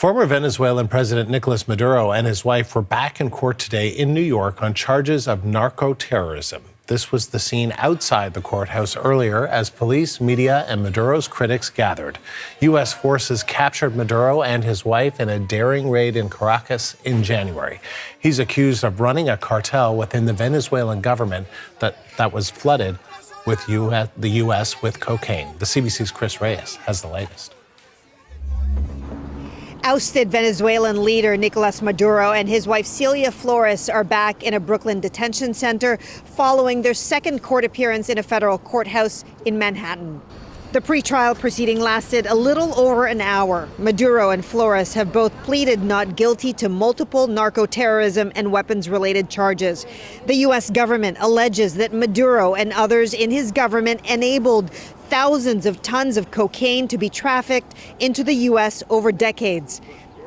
Former Venezuelan President Nicolás Maduro and his wife were back in court today in New York on charges of narco-terrorism. This was the scene outside the courthouse earlier as police, media, and Maduro's critics gathered. U.S. forces captured Maduro and his wife in a daring raid in Caracas in January. He's accused of running a cartel within the Venezuelan government that was flooded with the U.S. with cocaine. The CBC's Chris Reyes has the latest. Ousted Venezuelan leader Nicolás Maduro and his wife Celia Flores are back in a Brooklyn detention center following their second court appearance in a federal courthouse in Manhattan. The pretrial proceeding lasted a little over an hour. Maduro and Flores have both pleaded not guilty to multiple narco-terrorism and weapons-related charges. The U.S. government alleges that Maduro and others in his government enabled thousands of tons of cocaine to be trafficked into the U.S. over decades.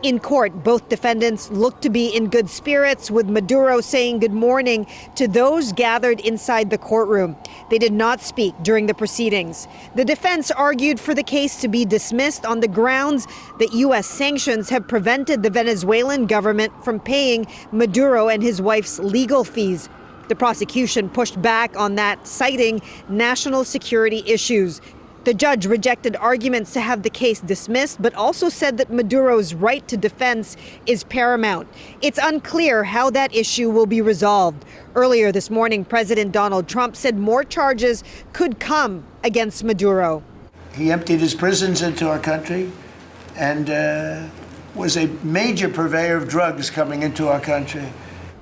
In court, both defendants looked to be in good spirits, with Maduro saying good morning to those gathered inside the courtroom. They did not speak during the proceedings. The defense argued for the case to be dismissed on the grounds that U.S. sanctions have prevented the Venezuelan government from paying Maduro and his wife's legal fees. The prosecution pushed back on that, citing national security issues. The judge rejected arguments to have the case dismissed, but also said that Maduro's right to defense is paramount. It's unclear how that issue will be resolved. Earlier this morning, President Donald Trump said more charges could come against Maduro. He emptied his prisons into our country and was a major purveyor of drugs coming into our country.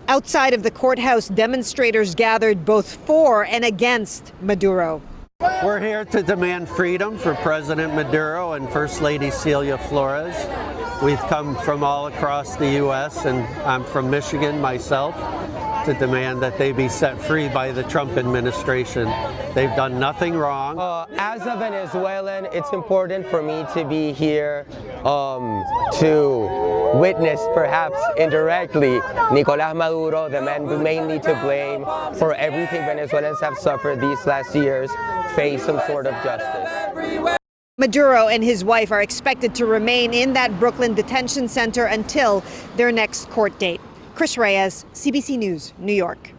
Outside of the courthouse, demonstrators gathered both for and against Maduro. We're here to demand freedom for President Maduro and First Lady Celia Flores. We've come from all across the U.S., and I'm from Michigan myself, to demand that they be set free by the Trump administration. They've done nothing wrong. As a Venezuelan, it's important for me to be here to witness, perhaps indirectly, Nicolás Maduro, the man mainly to blame for everything Venezuelans have suffered these last years, face some sort of justice. Maduro and his wife are expected to remain in that Brooklyn detention center until their next court date. Chris Reyes, CBC News, New York.